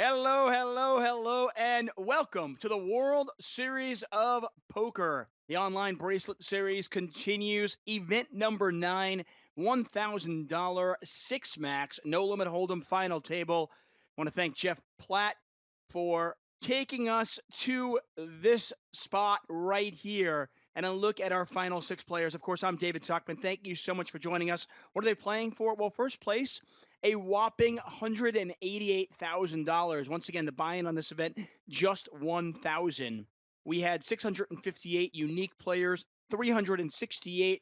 Hello, hello, hello, and welcome to the World Series of Poker. The online bracelet series continues. Event number 9, $1,000 six max, no limit hold'em final table. I want to thank Jeff Platt for taking us to this spot right here and a look at our final six players. Of course, I'm David Tuchman. Thank you so much for joining us. What are they playing for? Well, first place, a whopping $188,000. Once again, the buy-in on this event just 1,000. We had 658 unique players, 368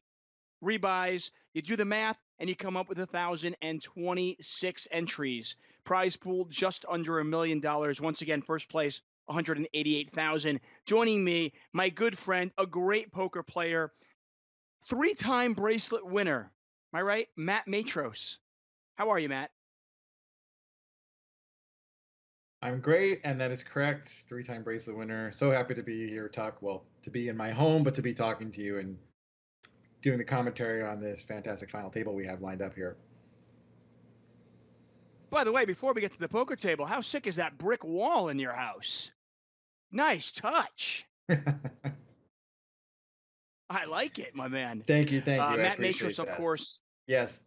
rebuys. You do the math, and you come up with 1,026 entries. Prize pool just under $1 million. Once again, first place, 188,000. Joining me, my good friend, a great poker player, three-time bracelet winner. Am I right? Matt Matros. How are you, Matt? I'm great, and that is correct. Three-time bracelet winner. So happy to be here, to be in my home, but to be talking to you and doing the commentary on this fantastic final table we have lined up here. By the way, before we get to the poker table, how sick is that brick wall in your house? Nice touch. I like it, my man. Thank you. I Matt Matros, appreciate of that. course, Yes,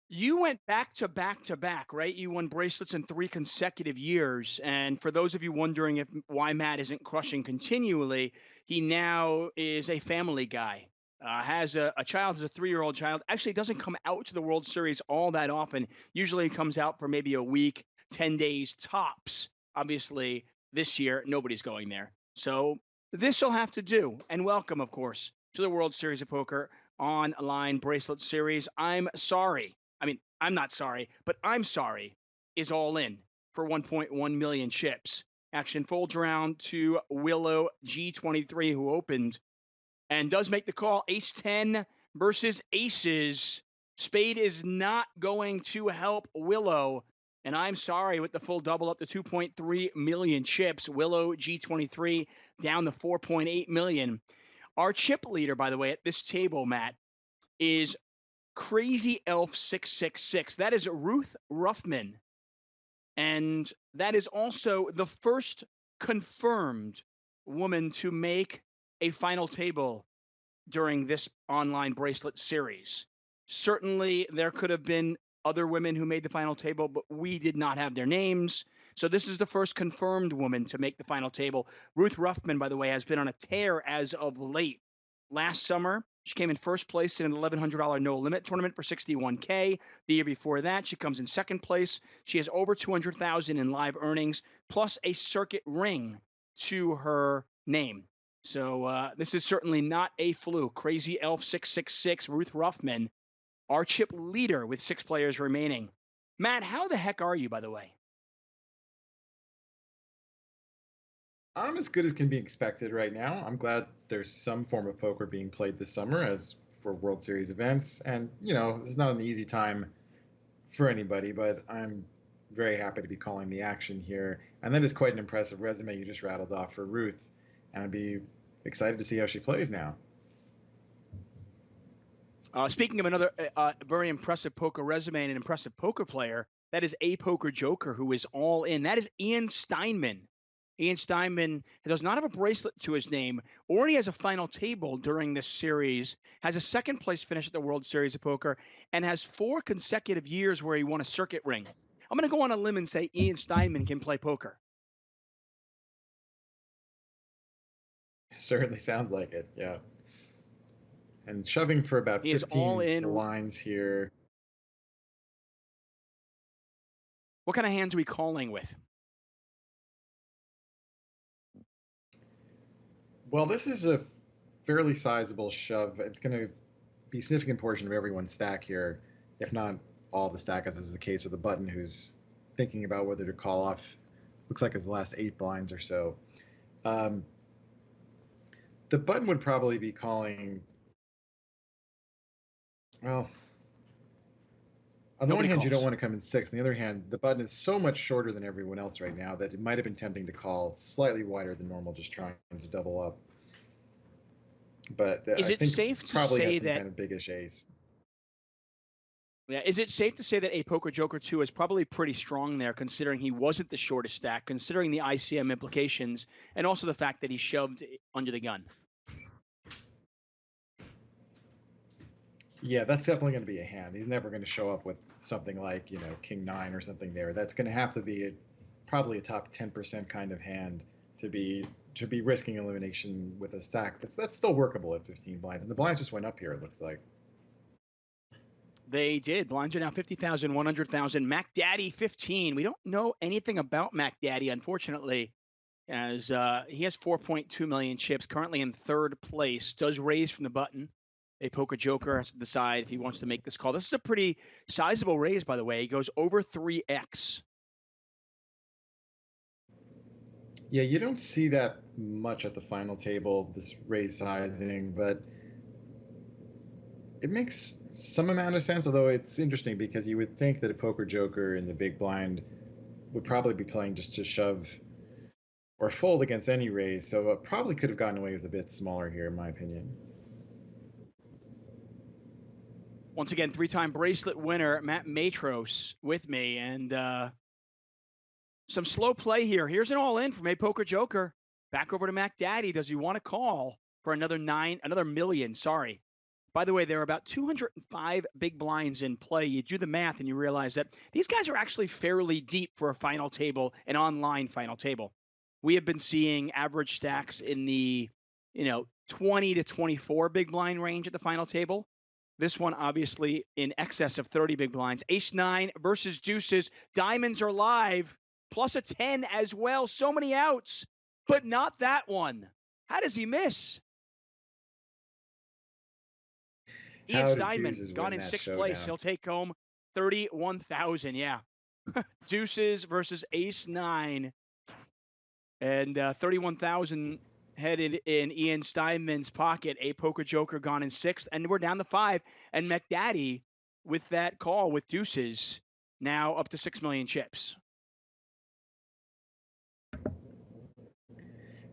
you went back to back to back, right? You won bracelets in 3 consecutive years. And for those of you wondering if why Matt isn't crushing continually, he now is a family guy. Has a child, has a 3-year-old child. Actually, doesn't come out to the World Series all that often. Usually, he comes out for maybe a week, 10 days tops. Obviously, this year nobody's going there, so this will have to do. And welcome, of course, to the World Series of Poker Online Bracelet Series. I'm sorry. I mean, I'm not sorry, but I'm sorry is all in for 1.1 million chips. Action folds around to Willow G23, who opened and does make the call. Ace 10 versus aces. Spade is not going to help Willow. And I'm sorry, with the full double up to 2.3 million chips, Willow G23 down to 4.8 million. Our chip leader, by the way, at this table, Matt, is Crazy Elf 666. That is Ruth Ruffman. And that is also the first confirmed woman to make a final table during this online bracelet series. Certainly, there could have been other women who made the final table, but we did not have their names. So this is the first confirmed woman to make the final table. Ruth Ruffman, by the way, has been on a tear as of late. Last summer, she came in first place in an $1,100 no limit tournament for 61K. The year before that, she comes in second place. She has over 200,000 in live earnings, plus a circuit ring to her name. So this is certainly not a fluke. Crazy Elf 666, Ruth Ruffman, our chip leader with 6 players remaining. Matt, how the heck are you, by the way? I'm as good as can be expected right now. I'm glad there's some form of poker being played this summer as for World Series events. And, this is not an easy time for anybody, but I'm very happy to be calling the action here. And that is quite an impressive resume you just rattled off for Ruth. And I'd be excited to see how she plays now. Speaking of another very impressive poker resume and an impressive poker player, that is a poker joker who is all in. That is Ian Steinman. Ian Steinman does not have a bracelet to his name, already has a final table during this series, has a second place finish at the World Series of Poker, and has 4 consecutive years where he won a circuit ring. I'm going to go on a limb and say Ian Steinman can play poker. Certainly sounds like it, yeah. And shoving for about He is all 15 in. lines here. What kind of hands are we calling with? Well, this is a fairly sizable shove. It's going to be a significant portion of everyone's stack here, if not all the stack, as is the case with the button who's thinking about whether to call off. Looks like his last 8 blinds or so. Um, the button would probably be calling. Well, on the one Nobody hand, you don't calls. want to come in sixth. On the other hand, the button is so much shorter than everyone else right now that it might have been tempting to call slightly wider than normal, just trying to double up. But Is I it think safe to probably say has some that kind of biggish ace. Yeah, is it safe to say that a Poker Joker 2 is probably pretty strong there, considering he wasn't the shortest stack, considering the ICM implications, and also the fact that he shoved under the gun? Yeah, that's definitely going to be a hand. He's never going to show up with something like, King 9 or something there. That's going to have to be probably a top 10% kind of hand to be risking elimination with a stack. That's still workable at 15 blinds. And the blinds just went up here, it looks like. They did. Blinds are now 50,000, 100,000. Mac Daddy 15. We don't know anything about Mac Daddy, unfortunately, as he has 4.2 million chips, currently in third place. Does raise from the button. A Poker Joker has to decide if he wants to make this call. This is a pretty sizable raise, by the way. He goes over 3x. Yeah, you don't see that much at the final table, this raise sizing, but it makes some amount of sense, although it's interesting because you would think that a Poker Joker in the big blind would probably be playing just to shove or fold against any raise, so it probably could have gotten away with a bit smaller here, in my opinion. Once again, three-time bracelet winner Matt Matros with me, and some slow play here. Here's an all-in from a Poker Joker. Back over to Mac Daddy. Does he want to call for another million? Sorry. By the way, there are about 205 big blinds in play. You do the math and you realize that these guys are actually fairly deep for a final table, an online final table. We have been seeing average stacks in the, 20 to 24 big blind range at the final table. This one, obviously, in excess of 30 big blinds. Ace 9 versus deuces. Diamonds are live, plus a 10 as well. So many outs, but not that one. How does he miss? Ian How did Steinman deuces gone win in that sixth place. showdown? He'll take home 31,000. Yeah. Deuces versus ace 9. And 31,000 headed in Ian Steinman's pocket. A Poker Joker gone in sixth. And we're down to 5. And McDaddy with that call with deuces now up to 6 million chips.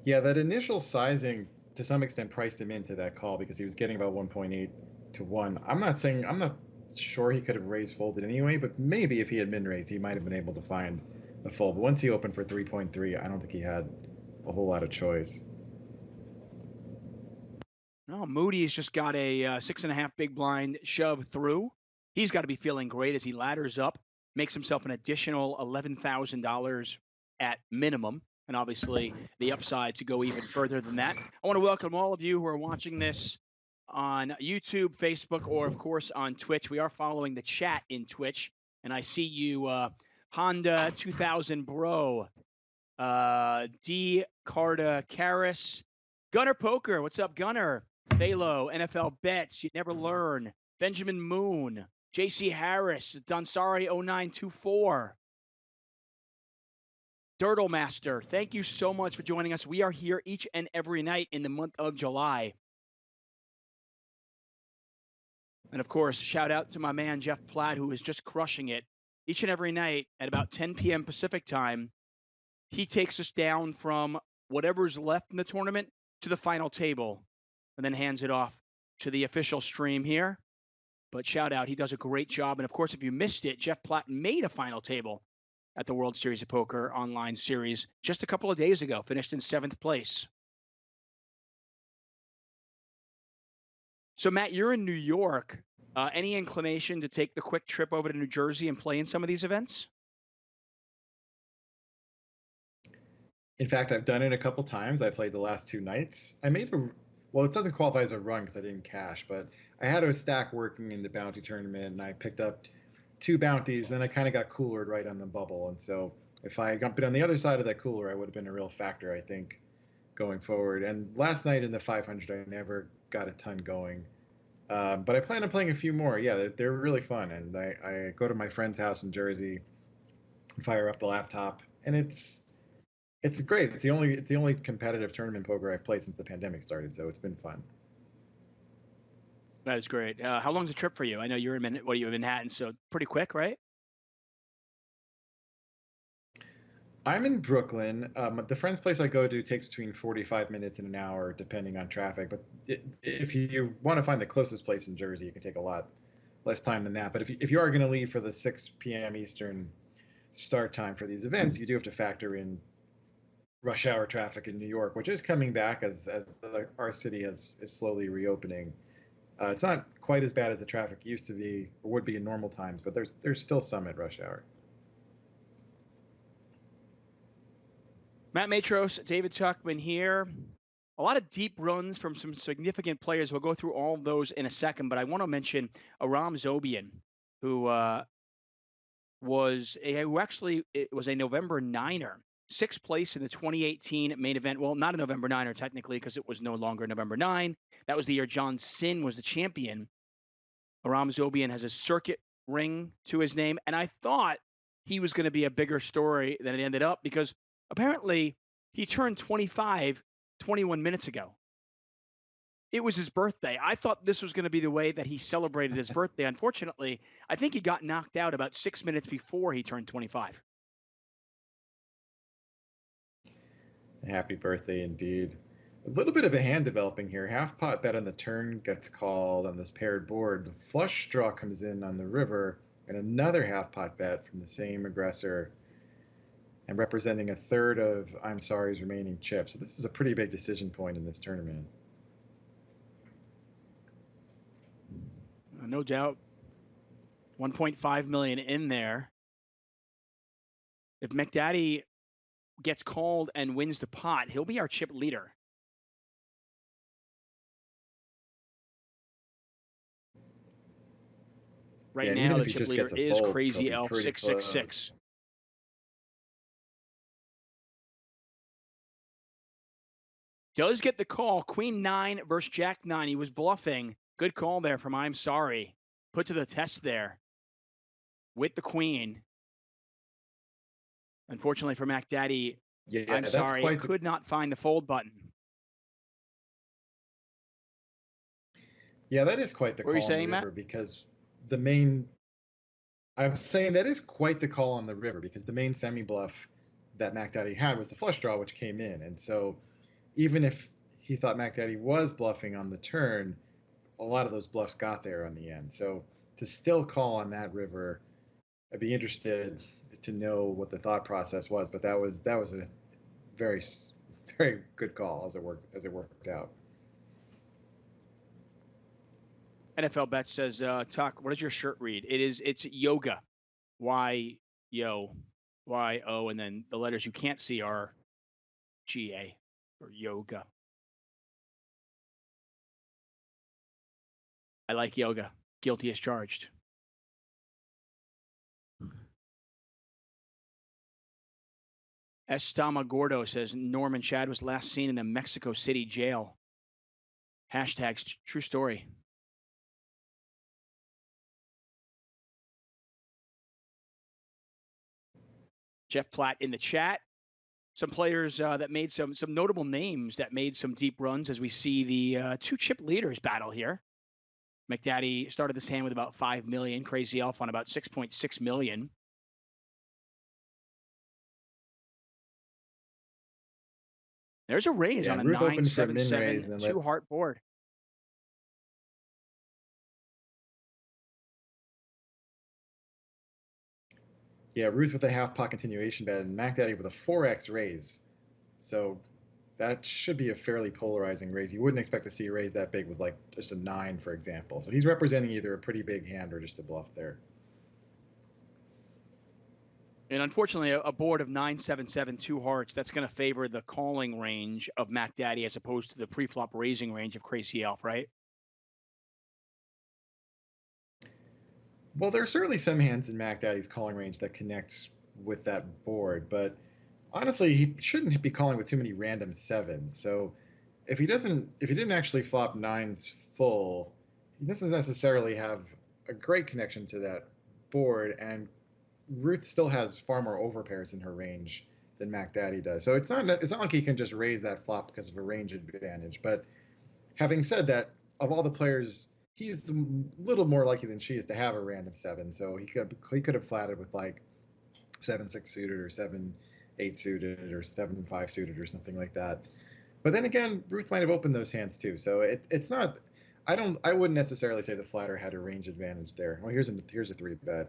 Yeah, that initial sizing to some extent priced him into that call because he was getting about 1.8 to 1. I'm not sure he could have raised folded anyway, but maybe if he had been raised, he might have been able to find a fold. But once he opened for 3.3, I don't think he had a whole lot of choice. No, Moody's just got a 6.5 big blind shove through. He's got to be feeling great as he ladders up, makes himself an additional $11,000 at minimum, and obviously the upside to go even further than that. I want to welcome all of you who are watching this on YouTube, Facebook, or of course on Twitch. We are following the chat in Twitch, and I see you, Honda 2000 Bro, D Carta Karis, Gunner Poker. What's up, Gunner? Phalo, NFL Bets, You Never Learn, Benjamin Moon, JC Harris, Donsari 0924, Dirtle Master. Thank you so much for joining us. We are here each and every night in the month of July. And of course, shout out to my man, Jeff Platt, who is just crushing it each and every night at about 10 p.m. Pacific time. He takes us down from whatever's left in the tournament to the final table and then hands it off to the official stream here. But shout out, he does a great job. And of course, if you missed it, Jeff Platt made a final table at the World Series of Poker online series just a couple of days ago, finished in 7th place. So, Matt, you're in New York. Any inclination to take the quick trip over to New Jersey and play in some of these events? In fact, I've done it a couple times. I played the last 2 nights. Well, it doesn't qualify as a run because I didn't cash, but I had a stack working in the bounty tournament, and I picked up 2 bounties. Then I kind of got coolered right on the bubble, and so if I got been on the other side of that cooler, I would have been a real factor, I think, going forward. And last night in the 500, I never got a ton going. But I plan on playing a few more. Yeah, they're really fun. And I go to my friend's house in Jersey, fire up the laptop, and it's great. It's the only competitive tournament poker I've played since the pandemic started, so it's been fun. That is great. How long's the trip for you? I know you're in Manhattan, so pretty quick, right? I'm in Brooklyn. The friend's place I go to takes between 45 minutes and an hour, depending on traffic. But if you want to find the closest place in Jersey, it can take a lot less time than that. But if you are going to leave for the 6 p.m. Eastern start time for these events, you do have to factor in rush hour traffic in New York, which is coming back as our city is slowly reopening. It's not quite as bad as the traffic used to be or would be in normal times, but there's still some at rush hour. Matt Matros, David Tuchman here. A lot of deep runs from some significant players. We'll go through all of those in a second, but I want to mention Aram Zobian, who it was a November Niner, 6th place in the 2018 main event. Well, not a November Niner technically, because it was no longer November 9. That was the year John Sin was the champion. Aram Zobian has a circuit ring to his name, and I thought he was going to be a bigger story than it ended up, because apparently he turned 25 21 minutes ago. It was his birthday. I thought this was going to be the way that he celebrated his birthday. Unfortunately, I think he got knocked out about 6 minutes before he turned 25. Happy birthday indeed. A little bit of a hand developing here. Half pot bet on the turn gets called on this paired board. The flush draw comes in on the river, and another half pot bet from the same aggressor, and representing a third of I'm Sorry's remaining chips. So this is a pretty big decision point in this tournament. No doubt. 1.5 million in there. If McDaddy gets called and wins the pot, he'll be our chip leader. Right now, the chip leader is Crazy Elf 666. Does get the call. Queen 9 versus Jack 9. He was bluffing. Good call there from I'm Sorry. Put to the test there with the queen. Unfortunately for McDaddy, I'm Sorry, could not find the fold button. Yeah, that is quite the call on the river, because the main... I'm saying that is quite the call on the river, because the main semi-bluff that McDaddy had was the flush draw, which came in. And so even if he thought McDaddy was bluffing on the turn, a lot of those bluffs got there on the end. So to still call on that river, I'd be interested to know what the thought process was. But that was a very, very good call as it worked out. NFL Bet says, Tuck, what does your shirt read? It's yoga, Y-O, and then the letters you can't see are G-A, or yoga. I like yoga. Guilty as charged. Estama Gordo says Norman Chad was last seen in the Mexico City jail. Hashtags true story. Jeff Platt in the chat. Some players that made some notable names that made some deep runs as we see the two chip leaders battle here. McDaddy started this hand with about 5 million. Crazy Elf on about 6.6 million. There's a raise on a 9-7-7 two-heart board. Yeah, Ruth with a half-pot continuation bet, and McDaddy with a 4x raise. So that should be a fairly polarizing raise. You wouldn't expect to see a raise that big with like just a 9, for example. So he's representing either a pretty big hand or just a bluff there. And unfortunately, a board of 9-7-7 two hearts, that's going to favor the calling range of McDaddy as opposed to the pre-flop raising range of Crazy Elf, right? Well, there are certainly some hands in McDaddy's calling range that connect with that board, but honestly, he shouldn't be calling with too many random 7s. So if he didn't actually flop 9s full, he doesn't necessarily have a great connection to that board, and Ruth still has far more overpairs in her range than McDaddy does. So it's not like he can just raise that flop because of a range advantage. But having said that, of all the players, he's a little more likely than she is to have a random 7. So he could have flatted with like 7-6 suited or 7-8 suited or 7-5 suited or something like that. But then again, Ruth might have opened those hands too. So it's not. I wouldn't necessarily say the flatter had a range advantage there. Well, here's a 3-bet, a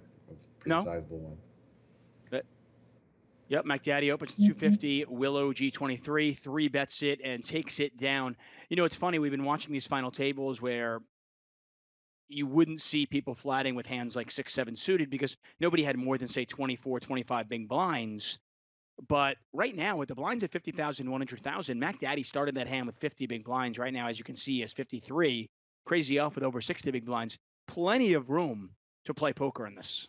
pretty No. sizable one. Yep, McDaddy opens 250, Willow G23, 3-bets it and takes it down. You know, it's funny, we've been watching these final tables where you wouldn't see people flatting with hands like 6-7 suited because nobody had more than, say, 24, 25 big blinds. But right now, with the blinds at 50,000, 100,000, McDaddy started that hand with 50 big blinds. Right now, as you can see, is 53. Crazy Elf with over 60 big blinds. Plenty of room to play poker in this.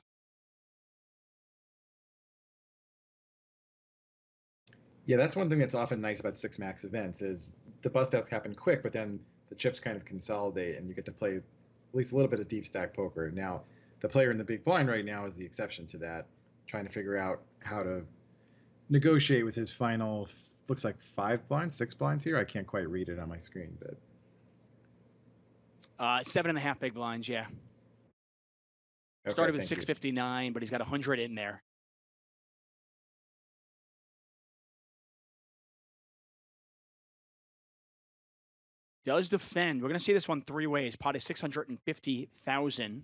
Yeah, that's one thing that's often nice about six max events is the bust outs happen quick, but then the chips kind of consolidate and you get to play at least a little bit of deep stack poker. Now, the player in the big blind right now is the exception to that, trying to figure out how to negotiate with his final, looks like 5 blinds, 6 blinds here. I can't quite read it on my screen, but 7.5 big blinds, yeah. okay, Started with thank you. 659, but he's got 100 in there. Does defend. We're going to see this one 3 ways. Pot is 650,000.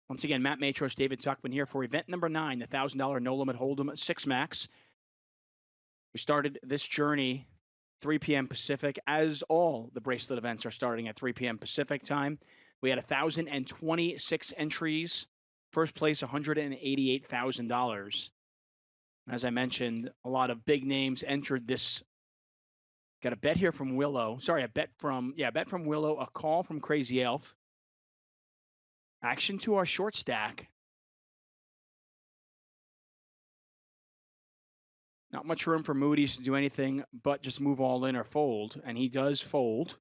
Once again, Matt Matros, David Tuchman here for event number 9, the $1,000 no limit hold'em 6 max. We started this journey 3 p.m. Pacific, as all the bracelet events are starting at 3 p.m. Pacific time. We had 1,026 entries. First place, $188,000. As I mentioned, a lot of big names entered this. Got a bet here from Willow. Sorry, a bet from Willow, a call from Crazy Elf. Action to our short stack. Not much room for Moody's to do anything but just move all in or fold, and he does fold.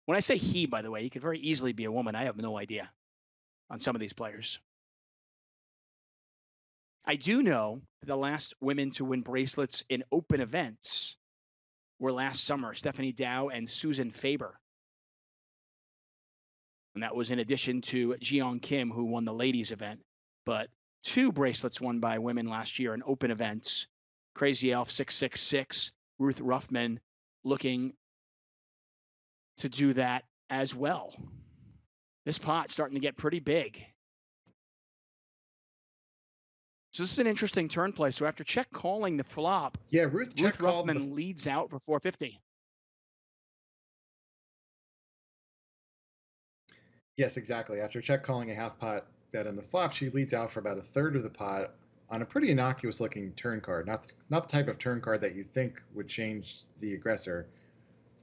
When I say he, by the way, he could very easily be a woman. I have no idea on some of these players. I do know that the last women to win bracelets in open events were last summer, Stephanie Dow and Susan Faber. And that was in addition to Jeong Kim, who won the ladies event. But 2 bracelets won by women last year in open events. Crazy Elf 666, Ruth Ruffman looking to do that as well. This pot starting to get pretty big. So this is an interesting turn play. So after check calling the flop, Yeah, Ruth Ruffman leads out for 450. Yes, exactly. After check calling a half pot bet on the flop, she leads out for about a third of the pot on a pretty innocuous looking turn card. Not the type of turn card that you think would change the aggressor.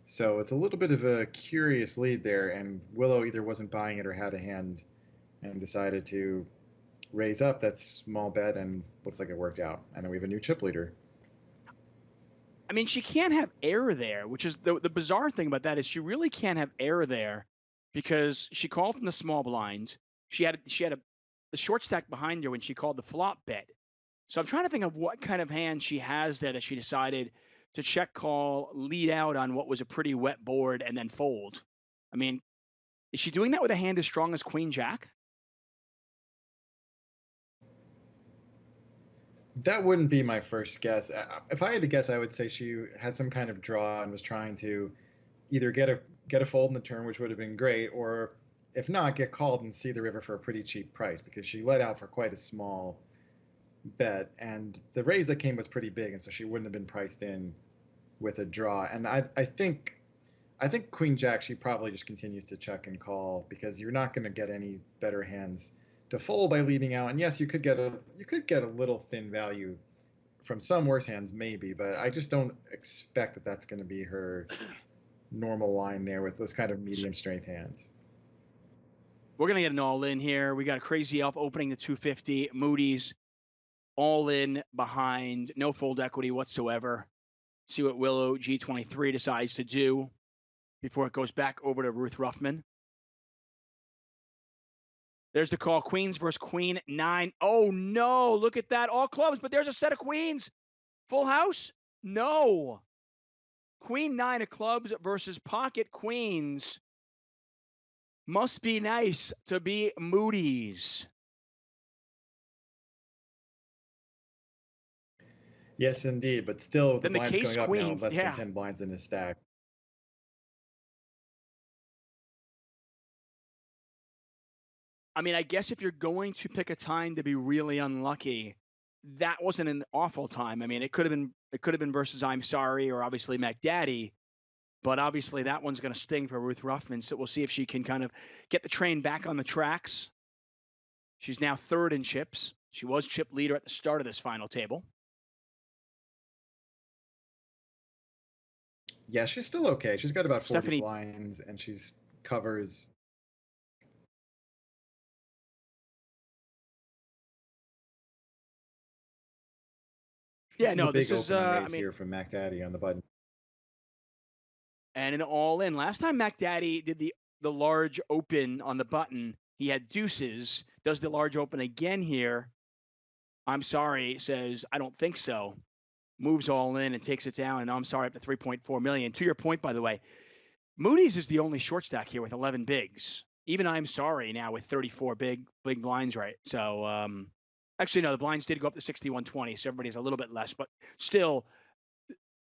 So it's a little bit of a curious lead there, and Willow either wasn't buying it or had a hand and decided to raise up that small bet, and looks like it worked out. And then we have a new chip leader. I mean, she can't have error there, which is the bizarre thing about that is she really can't have error there because she called from the small blind. She had the short stack behind her when she called the flop bet. So I'm trying to think of what kind of hand she has there that she decided to check call, lead out on what was a pretty wet board, and then fold. I mean, is she doing that with a hand as strong as Queen Jack? That wouldn't be my first guess. If I had to guess, I would say she had some kind of draw and was trying to either get a fold in the turn, which would have been great, or if not, get called and see the river for a pretty cheap price because she let out for quite a small bet, and the raise that came was pretty big, and so she wouldn't have been priced in with a draw. And I think Queen Jack, she probably just continues to check and call because you're not going to get any better hands to fold by leading out. And yes, you could get a little thin value from some worse hands maybe, but I just don't expect that that's going to be her normal line there with those kind of medium strength hands. We're going to get an all in here. We got a Crazy Elf opening the 250, Moody's all in behind, no fold equity whatsoever. See what Willow G23 decides to do before it goes back over to Ruth Ruffman. There's the call, queens versus queen 9. Oh no, look at that, all clubs, but there's a set of queens. Full house? No. Queen 9 of clubs versus pocket queens. Must be nice to be Moody's. Yes, indeed, but still the Then the blinds case going up queen, now, less yeah. than 10 blinds in his stack. I mean, I guess if you're going to pick a time to be really unlucky, that wasn't an awful time. I mean, it could have been versus I'm Sorry or obviously McDaddy, but obviously that one's going to sting for Ruth Ruffman. So we'll see if she can kind of get the train back on the tracks. She's now third in chips. She was chip leader at the start of this final table. Yeah, she's still okay. She's got about 40 Stephanie, blinds, and she's covers. yeah, This is a no, big this is, opening I raise mean, here from Mac Daddy on the button. and an all in. Last time McDaddy did the large open on the button, he had deuces. Does the large open again here? I'm Sorry says, I don't think so. Moves all in and takes it down, and I'm Sorry up to 3.4 million. To your point, by the way, Moody's is the only short stack here with 11 bigs. Even I'm Sorry now with 34 big blinds, right? So actually no, the blinds did go up to 6120, so everybody's a little bit less, but still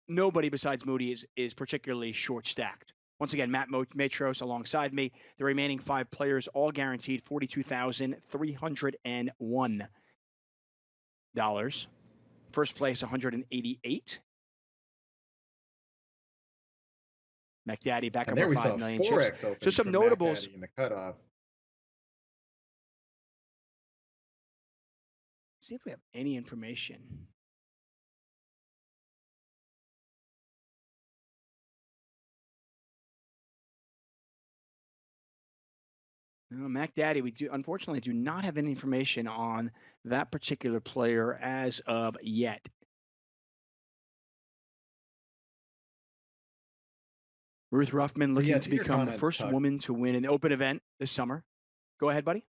nobody besides Moody is particularly short stacked. Once again, Matt Matros alongside me. The remaining 5 players all guaranteed $42,301. First place 188. McDaddy back And over there we 5 saw million chips. 4x So open some from Mac notables. Daddy in the cutoff. See if we have any information. No, Mac Daddy, we unfortunately do not have any information on that particular player as of yet. Ruth Ruffman But yeah, looking to to your become the comment, first Tuck. woman to win an open event this summer. Go ahead, buddy.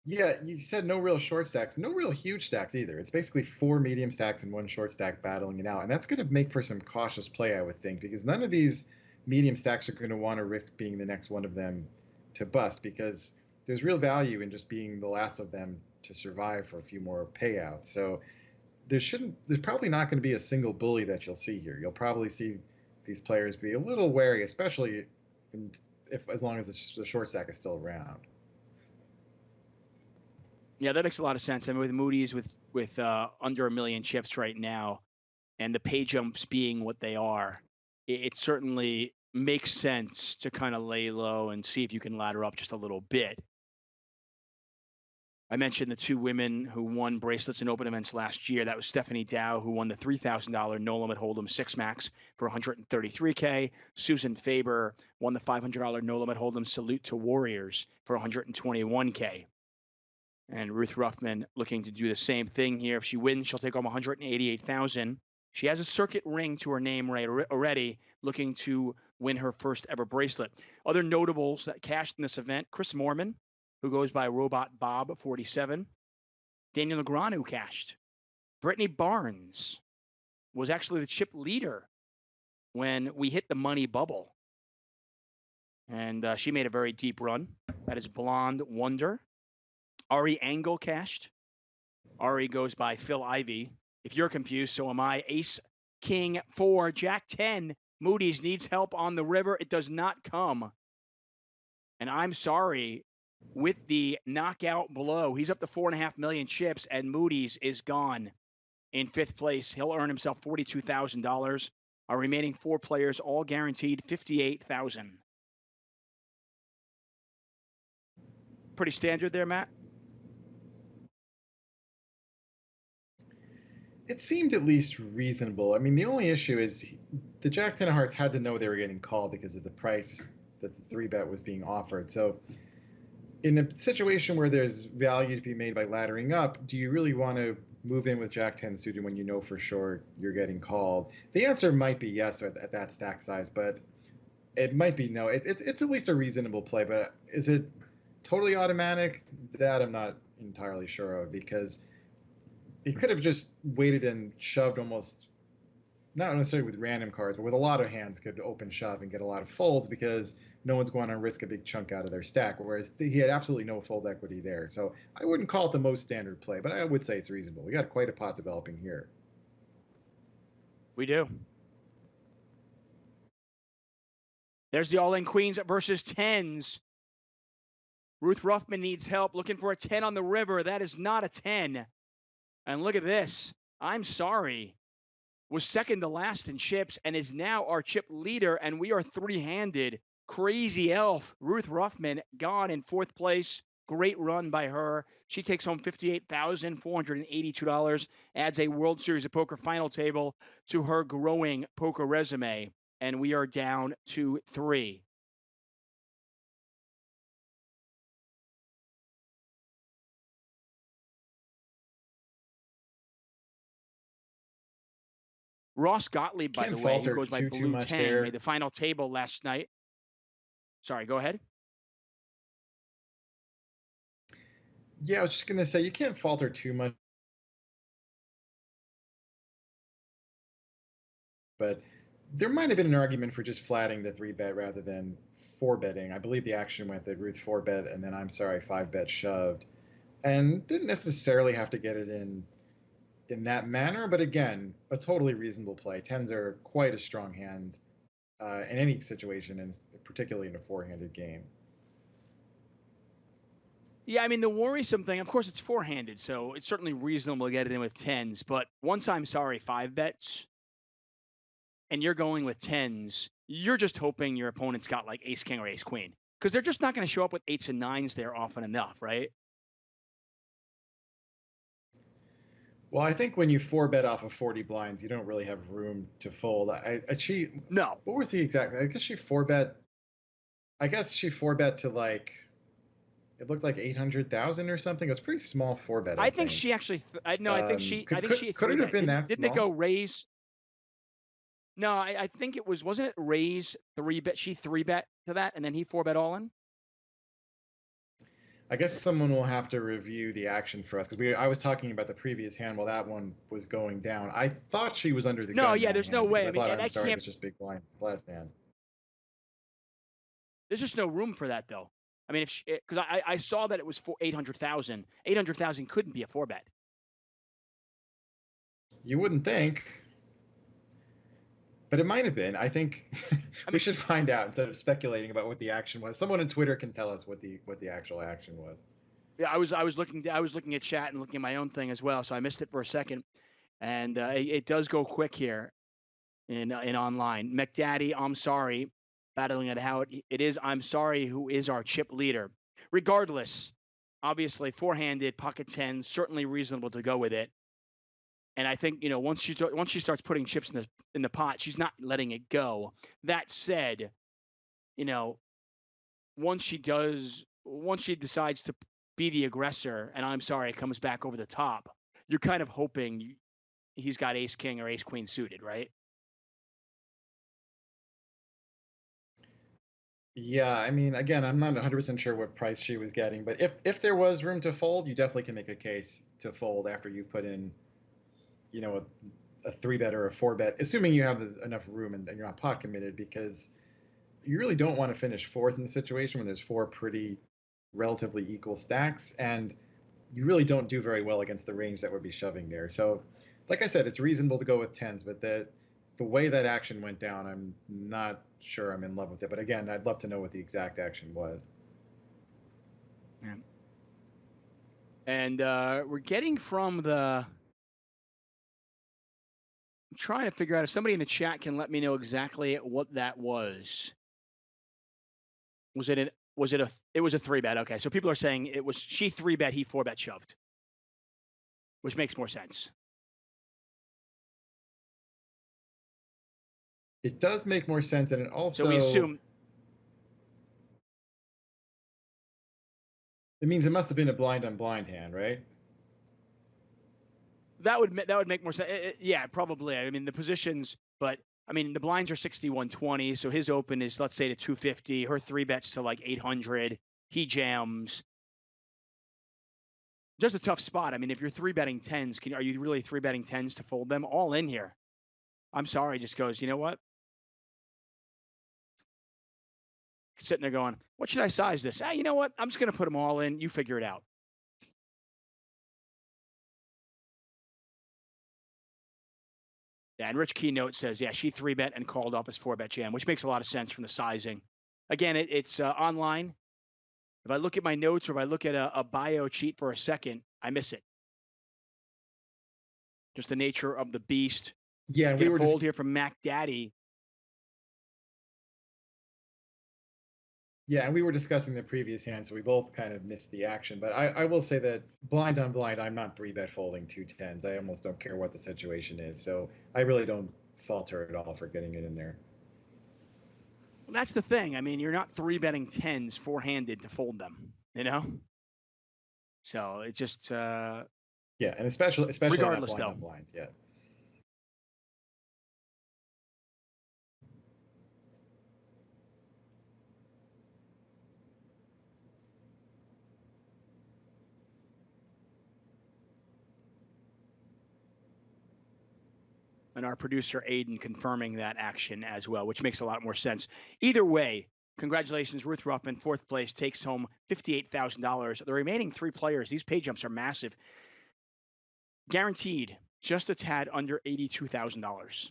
Yeah, you said no real short stacks, no real huge stacks either. It's basically 4 medium stacks and 1 short stack battling it out. And that's going to make for some cautious play, I would think, because none of these medium stacks are going to want to risk being the next one of them to bust, because there's real value in just being the last of them to survive for a few more payouts. So there's probably not going to be a single bully that you'll see here. You'll probably see these players be a little wary, especially if as long as the short stack is still around. Yeah, that makes a lot of sense. I mean, with Moody's with under 1 million chips right now, and the pay jumps being what they are, it certainly makes sense to kind of lay low and see if you can ladder up just a little bit. I mentioned the 2 women who won bracelets in open events last year. That was Stephanie Dow, who won the $3,000 no limit hold'em 6 max for 133K. Susan Faber won the $500 no limit hold'em salute to Warriors for 121K. And Ruth Ruffman looking to do the same thing here. If she wins, she'll take home 188,000. She has a circuit ring to her name right already, looking to win her first ever bracelet. Other notables that cashed in this event: Chris Moorman, who goes by Robot Bob 47. Daniel Negreanu cashed. Brittany Barnes was actually the chip leader when we hit the money bubble. And she made a very deep run. That is Blonde Wonder. Ari Angle cashed. Ari goes by Phil Ivey. If you're confused, so am I. Ace, King, 4, Jack 10. Moody's needs help on the river. It does not come. And I'm Sorry, with the knockout blow, he's up to 4.5 million chips, and Moody's is gone in 5th place. He'll earn himself $42,000. Our remaining 4 players all guaranteed $58,000. Pretty standard there, Matt? It seemed at least reasonable. I mean, the only issue is the Jack 10 of Hearts had to know they were getting called because of the price that the 3-bet was being offered. So in a situation where there's value to be made by laddering up, do you really want to move in with Jack 10 suited when you know for sure you're getting called? The answer might be yes at that stack size, but it might be no. It's at least a reasonable play, but is it totally automatic? That I'm not entirely sure of, because he could have just waited and shoved almost, not necessarily with random cards, but with a lot of hands, could open shove and get a lot of folds because no one's going to risk a big chunk out of their stack, whereas he had absolutely no fold equity there. So I wouldn't call it the most standard play, but I would say it's reasonable. We got quite a pot developing here. We do. There's the all-in queens versus tens. Ruth Ruffman needs help, looking for a 10 on the river. That is not a 10. And look at this. I'm sorry. Was second to last in chips and is now our chip leader, and we are three-handed. Crazy elf. Ruth Ruffman gone in fourth place. Great run by her. She takes home $58,482, adds a World Series of Poker final table to her growing poker resume, and we are down to 3. Ross Gottlieb, by Can't the way, who falter goes by too Blue much 10, made there. the final table last night. Sorry, go ahead. Yeah, I was just gonna say you can't falter too much, but there might have been an argument for just flatting the 3-bet rather than 4-betting. I believe the action went that Ruth 4-bet and then I'm sorry 5-bet shoved, and didn't necessarily have to get it in that manner. But again, a totally reasonable play. Tens are quite a strong hand in any situation, and particularly in a four-handed game. Yeah, I mean, the worrisome thing, of course, it's four-handed, so it's certainly reasonable to get it in with tens. But once I'm sorry 5-bets, and you're going with tens, you're just hoping your opponent's got like ace king or ace queen, because they're just not going to show up with eights and nines there often enough, right? Well, I think when you 4-bet off of 40 blinds, you don't really have room to fold. No, What was the exact? I guess she 4-bet. I guess she 4-bet to like it looked like 800,000 or something. It was pretty small 4-bet, I I think think. she actually. I think she. I Could think she could three it have bet. been Didn't that didn't it go small? raise? No, I think it was. Wasn't it raise 3-bet? She 3-bet to that, and then he 4-bet all in. I guess someone will have to review the action for us because I was talking about the previous hand while that one was going down. I thought she was under the No, gun yeah, that there's no hand because way. I I mean, thought I'm that sorry can't. was just big blind this last hand. There's just no room for that, though. I mean, if because I saw that it was for 800,000. 800,000 couldn't be a 4-bet. You wouldn't think, but it might have been. I think I we mean, should find out instead of speculating about what the action was. Someone on Twitter can tell us what the actual action was. yeah, I was looking at chat and looking at my own thing as well, so I missed it for a second. And it does go quick here in online. McDaddy, I'm sorry, battling it out. It is I'm sorry, who is our chip leader. Regardless, obviously, four-handed pocket 10, certainly reasonable to go with it. And I think once she starts putting chips in the pot, she's not letting it go. That said, you know, once she decides to be the aggressor, and I'm sorry, it comes back over the top, you're kind of hoping he's got ace king or ace queen suited, right? Yeah, I mean, again, I'm not 100% sure what price she was getting, but if there was room to fold, you definitely can make a case to fold after you've put in, a 3-bet or a 4-bet, assuming you have enough room and you're not pot committed, because you really don't want to finish fourth in the situation when there's four pretty relatively equal stacks, and you really don't do very well against the range that would be shoving there. So, like I said, it's reasonable to go with tens, but the way that action went down, I'm not sure I'm in love with it. But again, I'd love to know what the exact action was. Yeah. And we're getting from the. I'm trying to figure out if somebody in the chat can let me know exactly what that was. Was it an? Was it a? It was a 3-bet. Okay, so people are saying it was she 3-bet, he 4-bet shoved, which makes more sense. It does make more sense, and it So we also assume it means it must have been a blind on blind hand, right? that would make more sense. Yeah, probably. I mean the positions, but I mean the blinds are 6120, so his open is let's say to 250. Her 3-bets to like 800. He jams. Just a tough spot. I mean, if you're 3-betting tens, are you really 3-betting tens to fold them all in here? I'm sorry. Just goes. You know what? Sitting there going, what should I size this? You know what? I'm just gonna put them all in. You figure it out. Yeah, and Rich Keynote says, yeah, she 3-bet and called off his 4-bet jam, which makes a lot of sense from the sizing. Again, it's online. If I look at my notes or if I look at a bio cheat for a second, I miss it. Just the nature of the beast. Yeah, and Get we a were fold just here from Mac Daddy. Yeah, and we were discussing the previous hand, so we both kind of missed the action. But I will say that blind on blind, I'm not 3-bet folding 2 10s. I almost don't care what the situation is. So I really don't falter at all for getting it in there. Well, that's the thing. I mean, you're not 3-betting 10s four-handed to fold them, you know? So it just, Yeah, and especially not regardless, blind though. on blind. Yeah. And our producer Aiden confirming that action as well, which makes a lot more sense. Either way, congratulations, Ruth Ruffman, fourth place, takes home $58,000. The remaining 3 players, these pay jumps are massive. Guaranteed, just a tad under $82,000.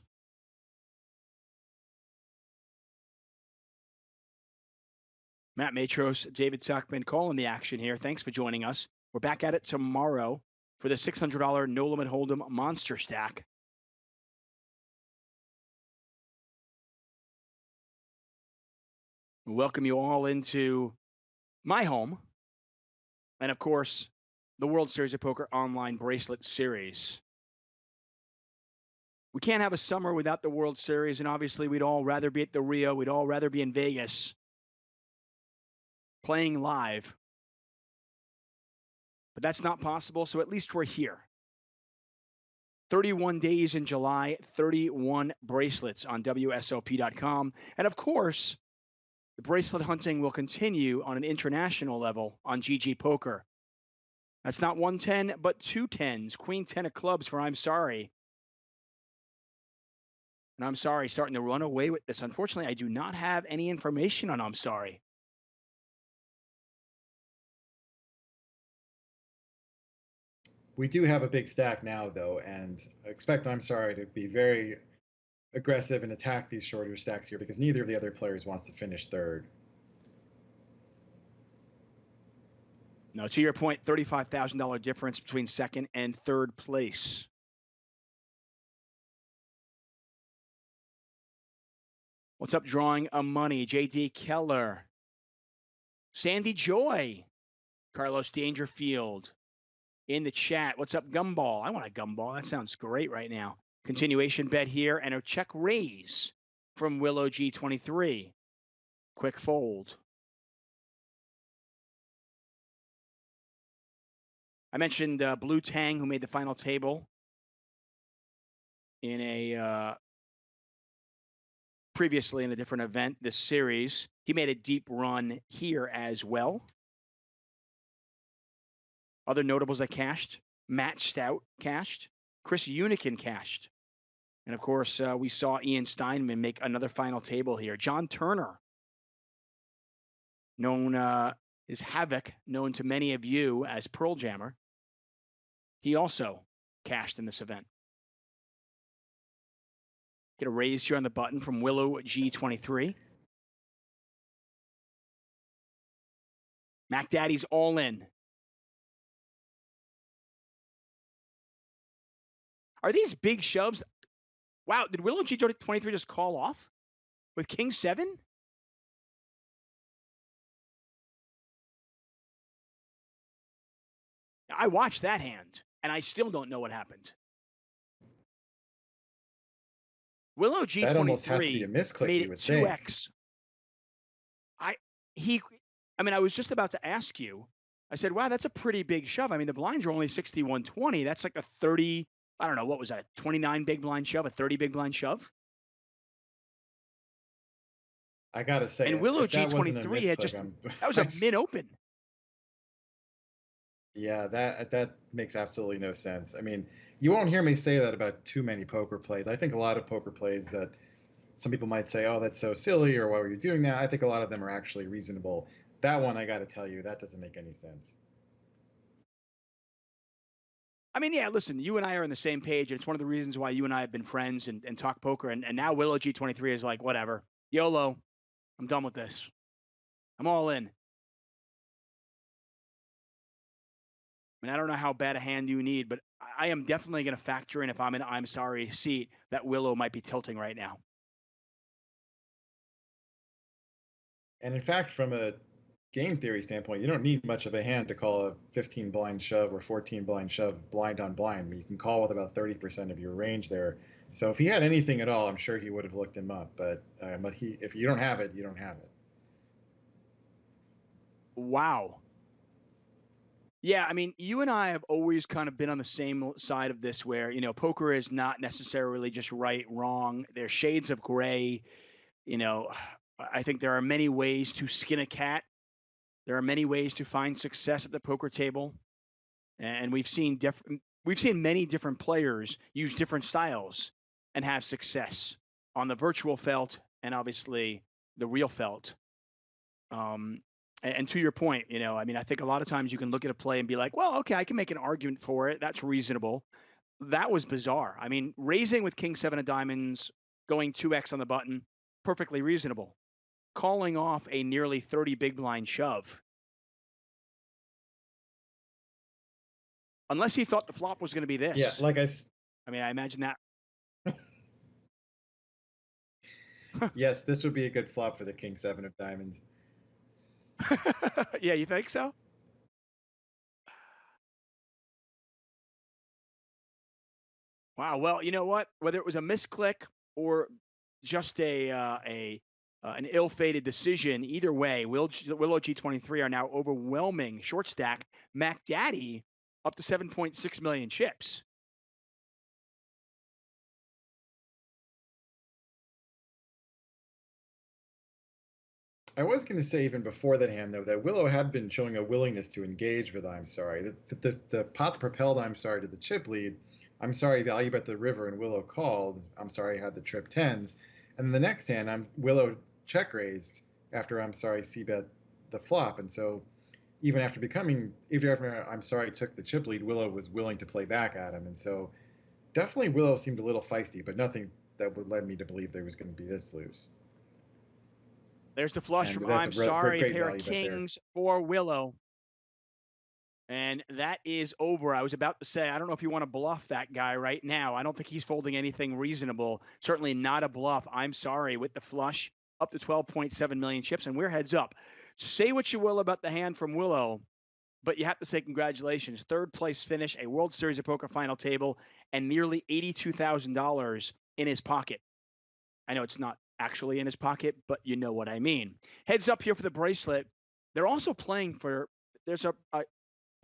Matt Matros, David Tuchman calling the action here. Thanks for joining us. We're back at it tomorrow for the $600 No Limit Hold'em Monster Stack. Welcome you all into my home, and of course, the World Series of Poker Online Bracelet Series. We can't have a summer without the World Series, and obviously we'd all rather be at the Rio. We'd all rather be in Vegas playing live. But that's not possible, so at least we're here. 31 days in July, 31 bracelets on WSOP.com. And of course, the bracelet hunting will continue on an international level on GG Poker. That's not 110, but 2 10s. Queen 10 of clubs for I'm sorry. And I'm sorry, starting to run away with this. Unfortunately, I do not have any information on I'm sorry. We do have a big stack now, though, and I expect I'm sorry to be very aggressive and attack these shorter stacks here because neither of the other players wants to finish third. No, to your point, $35,000 difference between second and third place. What's up, drawing a money? JD Keller. Sandy Joy. Carlos Dangerfield in the chat. What's up, Gumball? I want a Gumball. That sounds great right now. Continuation bet here and a check raise from Willow G23. Quick fold. I mentioned Blue Tang, who made the final table in a previously in a different event this series. He made a deep run here as well. Other notables that cashed: Matt Stout cashed, Chris Unikin cashed, and of course we saw Ian Steinman make another final table here. John Turner, known as Havoc, known to many of you as Pearl Jammer, he also cashed in this event. Get a raise here on the button from Willow G23. Mac Daddy's all in. Are these big shoves? Wow, did Willow G23 just call off with King 7? I watched that hand, and I still don't know what happened. Willow G23 that almost has to be a misclick, made you it would 2x. I mean, I was just about to ask you. I said, wow, that's a pretty big shove. I mean, the blinds are only 6120. That's like a 30, I don't know, what was that, a 29 big blind shove, a 30 big blind shove? I gotta say, And Willow if that wasn't a G23 had misclick, just, that was a min-open. Yeah, that makes absolutely no sense. I mean, you won't hear me say that about too many poker plays. I think a lot of poker plays that some people might say, "Oh, that's so silly," or "Why were you doing that?" I think a lot of them are actually reasonable. That one, I got to tell you, that doesn't make any sense. I mean, yeah, listen, you and I are on the same page, and it's one of the reasons why you and I have been friends and talk poker. And now Willow G23 is like, whatever, YOLO, I'm done with this. I'm all in. And I don't know how bad a hand you need, but I am definitely going to factor in if I'm in I'm sorry seat that Willow might be tilting right now. And in fact, from a game theory standpoint, you don't need much of a hand to call a 15 blind shove or 14 blind shove blind on blind. You can call with about 30% of your range there. So if he had anything at all, I'm sure he would have looked him up. But if you don't have it, you don't have it. Wow. Yeah, I mean, you and I have always kind of been on the same side of this where, poker is not necessarily just right, wrong. There's shades of gray. You know, I think there are many ways to skin a cat. There are many ways to find success at the poker table. And we've seen many different players use different styles and have success on the virtual felt and obviously the real felt. Um, and to your point, I mean, I think a lot of times you can look at a play and be like, well, okay, I can make an argument for it. That's reasonable. That was bizarre. I mean, raising with King Seven of Diamonds, going 2x on the button, perfectly reasonable. Calling off a nearly 30 big blind shove, unless he thought the flop was going to be Yeah, this. I mean, I imagine that. yes, this would be a good flop for the King Seven of Diamonds. Yeah, you think so? Wow. Well, you know what? Whether it was a misclick or just an ill-fated decision, either way, Willow G23 are now overwhelming short stack Mac Daddy up to 7.6 million chips. I was going to say even before that hand, though, that Willow had been showing a willingness to engage with I'm sorry. The pot that propelled I'm sorry to the chip lead, I'm sorry value bet the river and Willow called. I'm sorry had the trip tens. And then the next hand, Willow check raised after I'm sorry C bet the flop. And so even after I'm sorry took the chip lead, Willow was willing to play back at him. And so definitely Willow seemed a little feisty, but nothing that would lead me to believe there was going to be this loose. There's the flush And from that's I'm a great, sorry, great pair of value bet there. kings for Willow. And that is over. I was about to say, I don't know if you want to bluff that guy right now. I don't think he's folding anything reasonable. Certainly not a bluff. I'm sorry with the flush up to 12.7 million chips, and we're heads up. Say what you will about the hand from Willow, but you have to say congratulations. Third place finish, a World Series of Poker final table, and nearly $82,000 in his pocket. I know it's not actually in his pocket, but you know what I mean. Heads up here for the bracelet. They're also playing for, there's an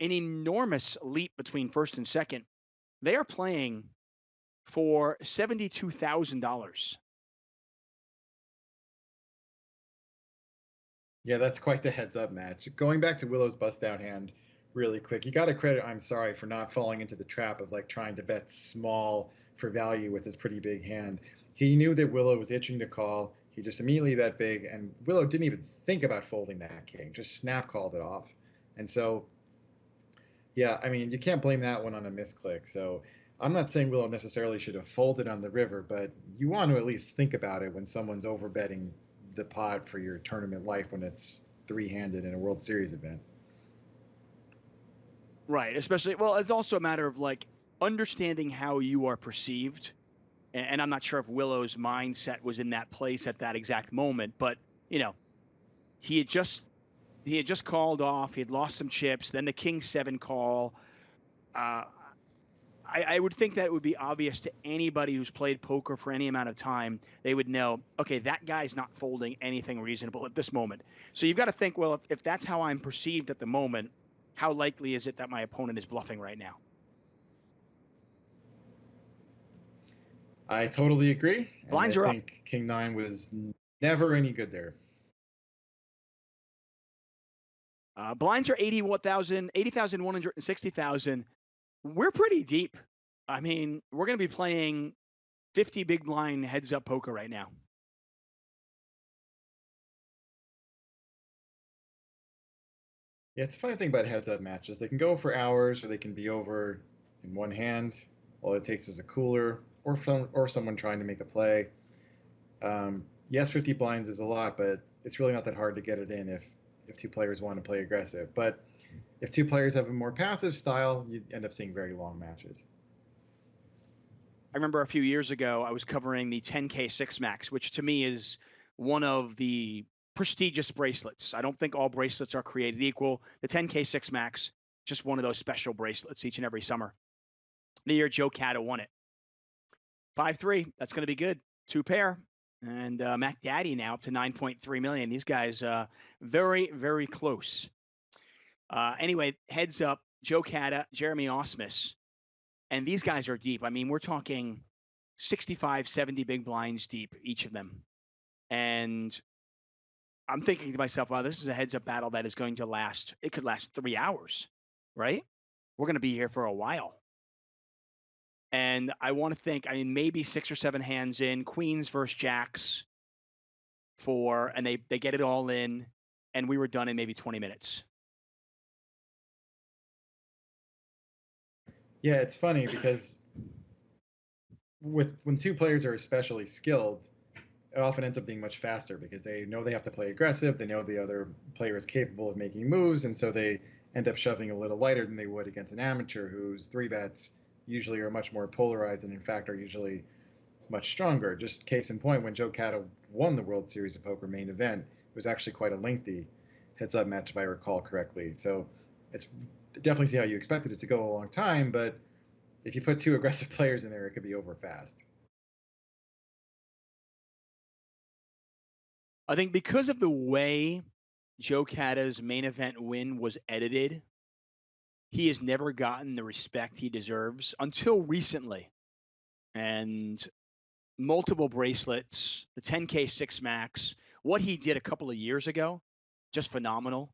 enormous leap between first and second. They are playing for $72,000. Yeah, that's quite the heads up match. Going back to Willow's bust down hand really quick, you got to credit I'm sorry for not falling into the trap of like trying to bet small for value with his pretty big hand. He knew that Willow was itching to call. He just immediately bet big, and Willow didn't even think about folding that king, just snap called it off. And so, yeah, I mean, you can't blame that one on a misclick. So I'm not saying Willow necessarily should have folded on the river, but you want to at least think about it when someone's overbetting the pot for your tournament life when it's three-handed in a World Series event. Right. Especially, well, it's also a matter of like understanding how you are perceived. And I'm not sure if Willow's mindset was in that place at that exact moment, but you know, he had just he had just called off. He had lost some chips. Then the King Seven call. Uh, I would think that it would be obvious to anybody who's played poker for any amount of time. They would know, okay, that guy's not folding anything reasonable at this moment. So you've got to think, well, if that's how I'm perceived at the moment, how likely is it that my opponent is bluffing right now? I totally agree, and I Blinds are up. think King Nine was never any good there. Blinds are 80,000, 80,160,000. We're pretty deep. I mean, we're going to be playing 50 big blind heads up poker right now. Yeah, it's a funny thing about heads-up matches. They can go for hours, or they can be over in one hand. All it takes is a cooler or someone trying to make a play. Yes, 50 blinds is a lot, but it's really not that hard to get it in if two players want to play aggressive. But if two players have a more passive style, you end up seeing very long matches. I remember a few years ago, I was covering the 10K 6 Max, which to me is one of the prestigious bracelets. I don't think all bracelets are created equal. The 10K 6 Max, just one of those special bracelets each and every summer. The year Joe Catta won it. 5-3, that's going to be good. 2 pair. And Mac Daddy now up to 9.3 million. These guys very, very close. Anyway, heads up, Joe Catta, Jeremy Osmus. And these guys are deep. I mean, we're talking 65, 70 big blinds deep, each of them. And I'm thinking to myself, wow, this is a heads-up battle that is going to last. It could last 3 hours, right? We're going to be here for a while. And I want to think, I mean, maybe 6 or 7 hands in, queens versus jacks and they get it all in, and we were done in maybe 20 minutes. Yeah, it's funny because when two players are especially skilled, it often ends up being much faster because they know they have to play aggressive. They know the other player is capable of making moves, and so they end up shoving a little lighter than they would against an amateur whose 3-bets usually are much more polarized and, in fact, are usually much stronger. Just case in point, when Joe Catta won the World Series of Poker main event, it was actually quite a lengthy heads-up match, if I recall correctly. So it's definitely see how you expected it to go a long time, but if you put 2 aggressive players in there, it could be over fast. I think because of the way Joe Catta's main event win was edited, he has never gotten the respect he deserves until recently. And multiple bracelets, the 10K 6 Max, what he did a couple of years ago, just phenomenal.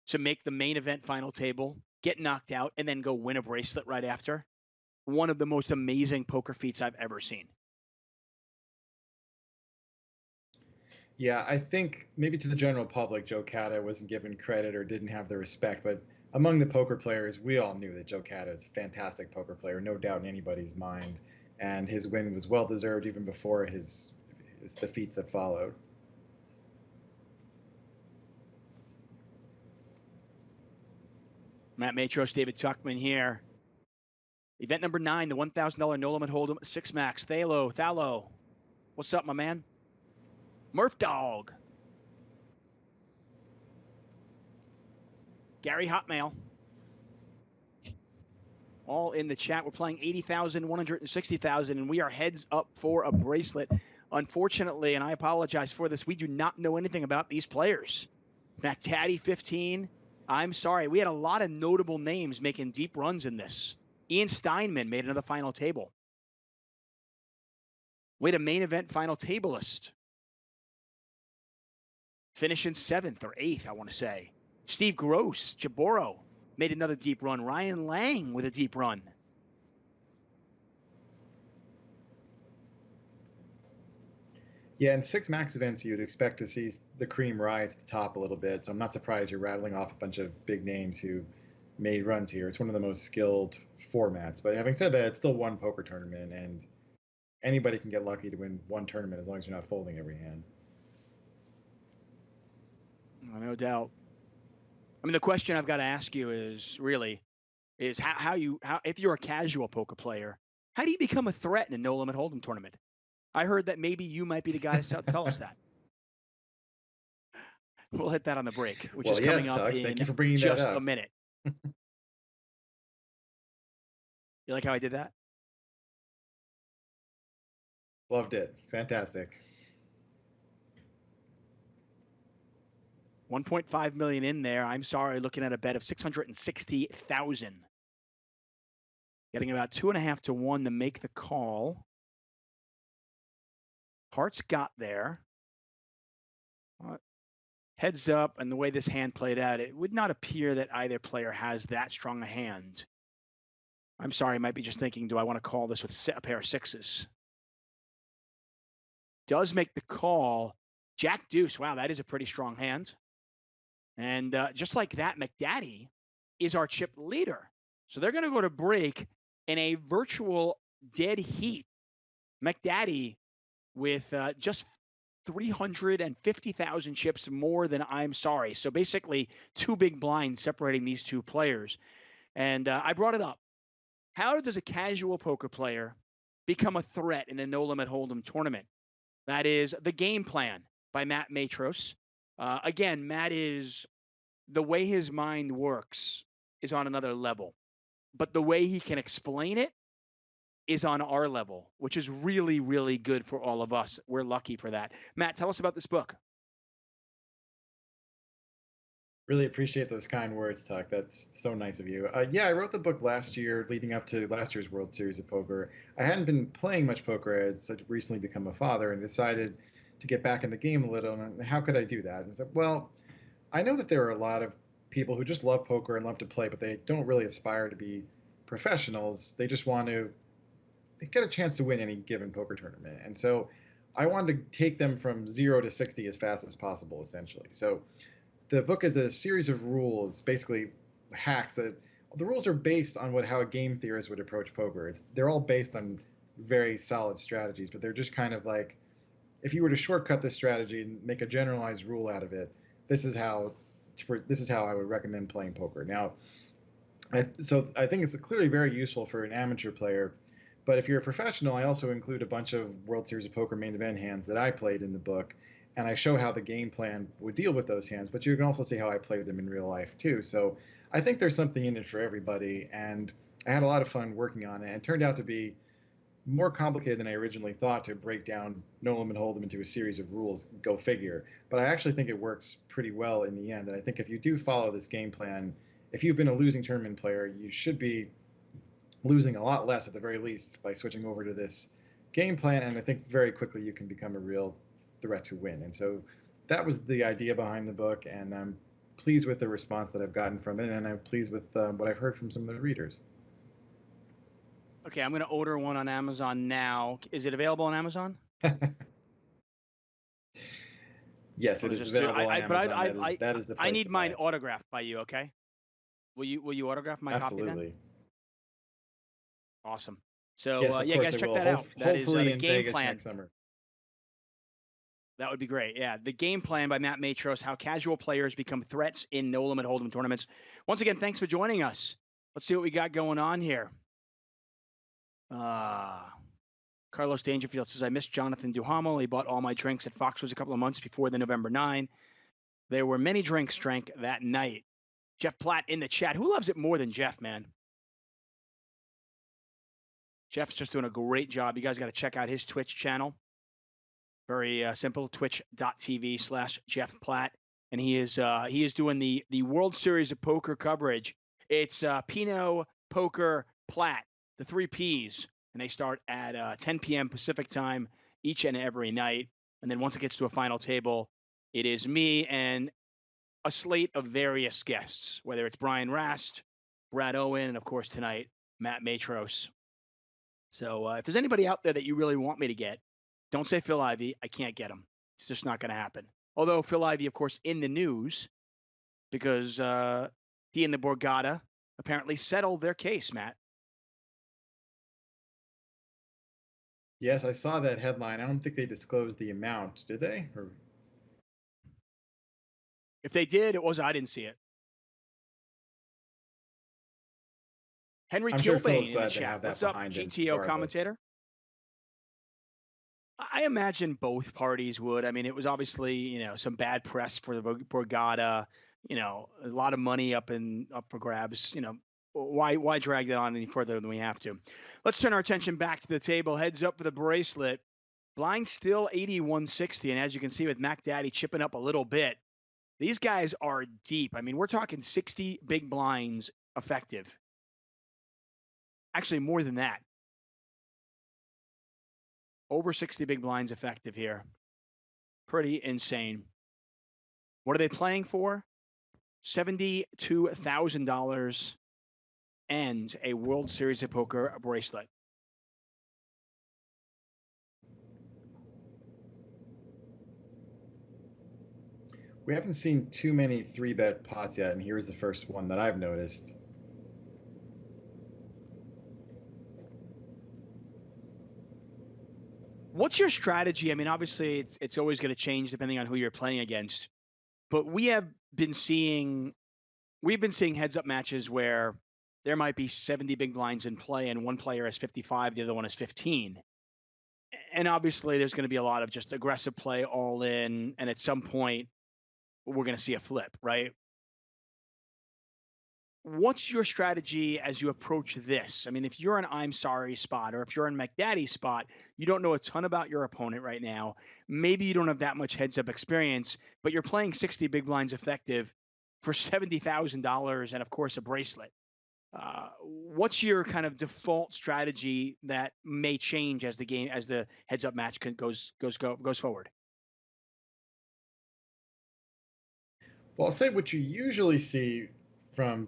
To make the main event final table, get knocked out, and then go win a bracelet right after. One of the most amazing poker feats I've ever seen. Yeah, I think maybe to the general public, Joe Catta wasn't given credit or didn't have the respect, but among the poker players, we all knew that Joe Catta is a fantastic poker player, no doubt in anybody's mind, and his win was well deserved even before his defeats that followed. Matt Matros, David Tuchman here. Event number 9, the $1,000 no limit hold'em 6 Max. Thalo, what's up, my man? Murph Dog. Gary Hotmail. All in the chat. We're playing 80,000, 160,000, and we are heads up for a bracelet. Unfortunately, and I apologize for this, we do not know anything about these players. McTaddy 15. I'm sorry. We had a lot of notable names making deep runs in this. Ian Steinman made another final table. We had a main event final tablist. Finishing 7th or 8th, I want to say. Steve Gross, Jaboro, made another deep run. Ryan Lang with a deep run. Yeah, in 6 Max events, you'd expect to see the cream rise to the top a little bit. So I'm not surprised you're rattling off a bunch of big names who made runs here. It's one of the most skilled formats. But having said that, it's still one poker tournament, and anybody can get lucky to win one tournament as long as you're not folding every hand. No doubt. I mean, the question I've got to ask you is how if you're a casual poker player, how do you become a threat in a no limit hold'em tournament? I heard that maybe you might be the guy to tell us that. We'll hit that on the break, which is coming up Doug, in thank you for bringing just that up. A minute. You like how I did that? Loved it. Fantastic. 1.5 million in there. I'm sorry, looking at a bet of 660,000. Getting about 2.5 to 1 to make the call. Hearts got there. Heads up, and the way this hand played out, it would not appear that either player has that strong a hand. I'm sorry, I might be just thinking, do I want to call this with a pair of 6s? Does make the call. Jack Deuce, wow, that is a pretty strong hand. And just like that, McDaddy is our chip leader. So they're going to go to break. in a virtual dead heat. McDaddy with just 350,000 chips more than I'm sorry. So basically, two big blinds separating these two players. And I brought it up. How does a casual poker player become a threat in a no limit hold'em tournament? That is The Game Plan by Matt Matros. Again, Matt is the way his mind works is on another level, but the way he can explain it is on our level, which is really, really good for all of us. We're lucky for that. Matt, tell us about this book. Really appreciate those kind words, Tuck. That's so nice of you. Yeah, I wrote the book last year, leading up to last year's World Series of Poker. I hadn't been playing much poker as I'd recently become a father, and decided to get back in the game a little. And how could I do that? And I said, well, I know that there are a lot of people who just love poker and love to play, but they don't really aspire to be professionals. They just want to get a chance to win any given poker tournament. And so I wanted to take them from 0 to 60 as fast as possible, essentially. So the book is a series of rules, basically hacks that the rules are based on how a game theorist would approach poker. They're all based on very solid strategies, but they're just kind of like, if you were to shortcut this strategy and make a generalized rule out of it, this is how I would recommend playing poker. Now, so I think it's clearly very useful for an amateur player. But if you're a professional, I also include a bunch of World Series of Poker main event hands that I played in the book, and I show how the game plan would deal with those hands. But you can also see how I played them in real life too. So I think there's something in it for everybody, and I had a lot of fun working on it. And it turned out to be more complicated than I originally thought to break down No Limit Hold'em into a series of rules. Go figure. But I actually think it works pretty well in the end. And I think if you do follow this game plan, if you've been a losing tournament player, you should be losing a lot less at the very least by switching over to this game plan. And I think very quickly you can become a real threat to win. And so that was the idea behind the book. And I'm pleased with the response that I've gotten from it. And I'm pleased with what I've heard from some of the readers. Okay, I'm going to order one on Amazon now. Is it available on Amazon? Yes, it is available on Amazon. That is the place I need to buy mine it. autographed by you. Okay, will you autograph my copy then? Absolutely. Awesome. So Yes, of yeah, course guys, I check will. that out. That is Hopefully The in Game Vegas Plan. next summer. That would be great. Yeah, The Game Plan by Matt Matros: How Casual Players Become Threats in No Limit Hold'em Tournaments. Once again, thanks for joining us. Let's see what we got going on here. Carlos Dangerfield says, I missed Jonathan Duhamel. He bought all my drinks at Foxwoods a couple of months before the November 9. There were many drinks drank that night. Jeff Platt in the chat. Who loves it more than Jeff, man? Jeff's just doing a great job. You guys got to check out his Twitch channel. Very simple, twitch.tv/Jeff Platt. And he is doing the World Series of Poker coverage. It's Pinot, Poker, Platt, the three Ps. And they start at 10 p.m. Pacific time each and every night. And then once it gets to a final table, it is me and a slate of various guests, whether it's Brian Rast, Brad Owen, and of course tonight, Matt Matros. So if there's anybody out there that you really want me to get, don't say Phil Ivey. I can't get him. It's just not going to happen. Although Phil Ivey, of course, in the news because he and the Borgata apparently settled their case, Matt. Yes, I saw that headline. I don't think they disclosed the amount, did they? Or... If they did, I didn't see it. Henry I'm sure Phil's Kilbane in the glad to have chat. that What's up, behind him, GTO regardless. commentator? I imagine both parties would. I mean, it was obviously, some bad press for the Borgata, a lot of money up for grabs, why drag that on any further than we have to? Let's turn our attention back to the table. Heads up for the bracelet. Blind still 8160. And as you can see with Mac Daddy chipping up a little bit, these guys are deep. I mean, we're talking 60 big blinds effective. Actually, more than that. Over 60 big blinds effective here. Pretty insane. What are they playing for? $72,000 and a World Series of Poker bracelet. We haven't seen too many 3-bet pots yet, and here's the first one that I've noticed. What's your strategy? I mean, obviously, it's always going to change depending on who you're playing against. But been seeing we've been seeing heads up matches where there might be 70 big blinds in play, and one player has 55, the other one has 15. And obviously, there's going to be a lot of just aggressive play, all in, and at some point, we're going to see a flip, right? What's your strategy as you approach this? I mean, if you're an I'm sorry spot or if you're in McDaddy spot, you don't know a ton about your opponent right now. Maybe you don't have that much heads up experience, but you're playing 60 big blinds effective for $70,000 and, of course, a bracelet. What's your kind of default strategy that may change as the heads up match goes forward? Well, I'll say what you usually see from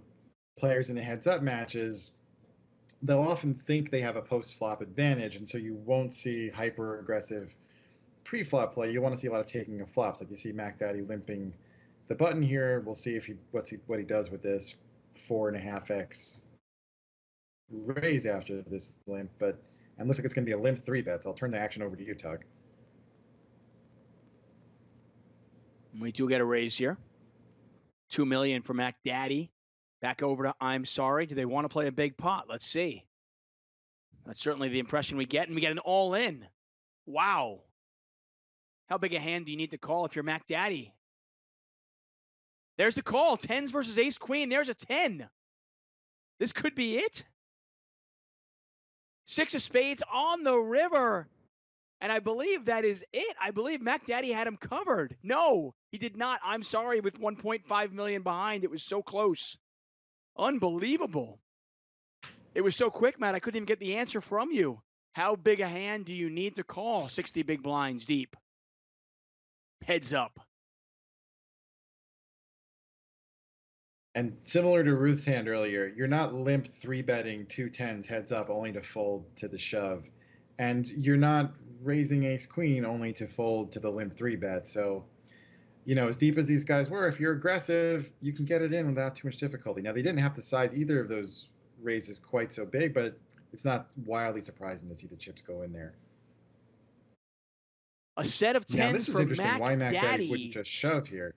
players in the heads-up matches, they'll often think they have a post-flop advantage, and so you won't see hyper-aggressive pre-flop play. You want to see a lot of taking of flops, like you see Mac Daddy limping the button here. We'll see if what he does with this 4.5x raise after this limp, and looks like it's going to be a limp 3-bet. So I'll turn the action over to you, Tug. We do get a raise here. $2 million for Mac Daddy. Back over to I'm sorry. Do they want to play a big pot? Let's see. That's certainly the impression we get, and we get an all in. Wow. How big a hand do you need to call if you're Mac Daddy? There's the call. Tens versus ace queen. There's a 10. This could be it. Six of spades on the river. And I believe that is it. I believe Mac Daddy had him covered. No, he did not. I'm sorry, with 1.5 million behind. It was so close. Unbelievable. It was so quick, Matt. I couldn't even get the answer from you. How big a hand do you need to call 60 big blinds deep? Heads up. And similar to Ruth's hand earlier, you're not limp 3-betting 2 10s heads up only to fold to the shove. And you're not raising ace queen only to fold to the limp 3-bet. So, as deep as these guys were, if you're aggressive, you can get it in without too much difficulty. Now, they didn't have to size either of those raises quite so big, but it's not wildly surprising to see the chips go in there. A set of 10s now, this is for interesting. Why Mac Daddy Daddy wouldn't just shove here?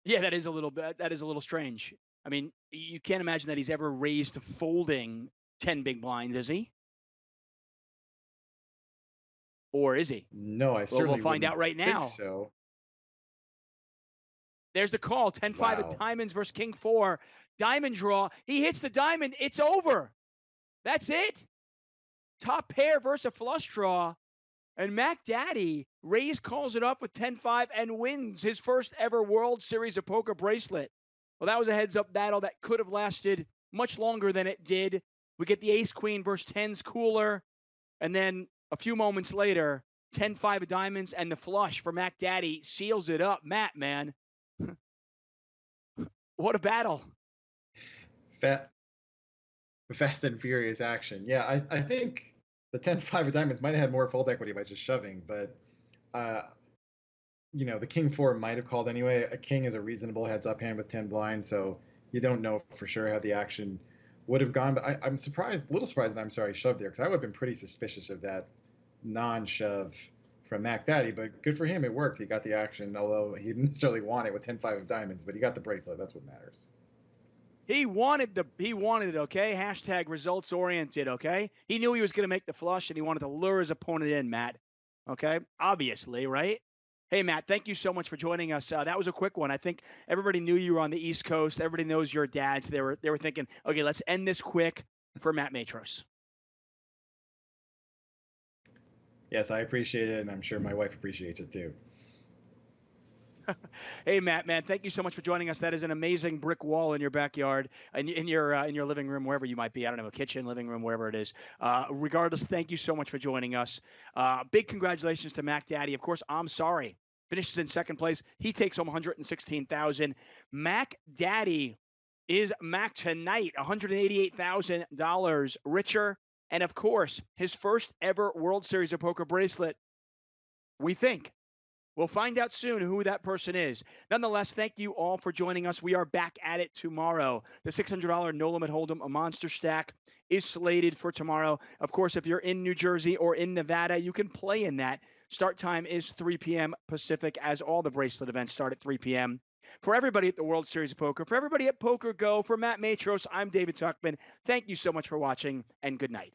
Yeah, that is a little strange. I mean, you can't imagine that he's ever raised to folding 10 big blinds, is he? Or is he? No, I certainly we'll find out right now. Think so. There's the call. 10-5 Wow. of diamonds versus king 4. Diamond draw. He hits the diamond. It's over. That's it. Top pair versus a flush draw. And Mac Daddy calls it up with 10-5 and wins his first ever World Series of Poker bracelet. Well, that was a heads-up battle that could have lasted much longer than it did. We get the ace queen versus 10s cooler. And then a few moments later, 10-5 of diamonds and the flush for Mac Daddy seals it up. Matt, man. What a battle. Fast and furious action. Yeah, I think the 10-5 of diamonds might have had more fold equity by just shoving, but the king 4 might have called anyway. A king is a reasonable heads up hand with 10 blinds, so you don't know for sure how the action would have gone. But I'm a little surprised that I'm sorry shoved there, because I would have been pretty suspicious of that non-shove from Mac Daddy. But good for him, it worked. He got the action, although he didn't necessarily want it with 10-5 of diamonds, but he got the bracelet. That's what matters. He wanted it, okay? Hashtag results oriented, okay? He knew he was going to make the flush, and he wanted to lure his opponent in, Matt. Okay? Obviously, right? Hey, Matt, thank you so much for joining us. That was a quick one. I think everybody knew you were on the East Coast. Everybody knows your dad, so they were thinking, okay, let's end this quick for Matt Matros. Yes, I appreciate it, and I'm sure my wife appreciates it too. Hey, Matt, man, thank you so much for joining us. That is an amazing brick wall in your backyard, in your living room, wherever you might be. I don't know, a kitchen, living room, wherever it is. Regardless, thank you so much for joining us. Big congratulations to Mac Daddy. Of course, I'm sorry. Finishes in second place. He takes home $116,000. Mac Daddy is Mac tonight, $188,000 richer. And of course, his first ever World Series of Poker bracelet, we think, We'll find out soon who that person is. Nonetheless, thank you all for joining us. We are back at it tomorrow. The $600 No Limit Hold'em, a monster stack, is slated for tomorrow. Of course, if you're in New Jersey or in Nevada, you can play in that. Start time is 3 p.m. Pacific, as all the bracelet events start at 3 p.m. For everybody at the World Series of Poker, for everybody at PokerGo, for Matt Matros, I'm David Tuchman. Thank you so much for watching, and good night.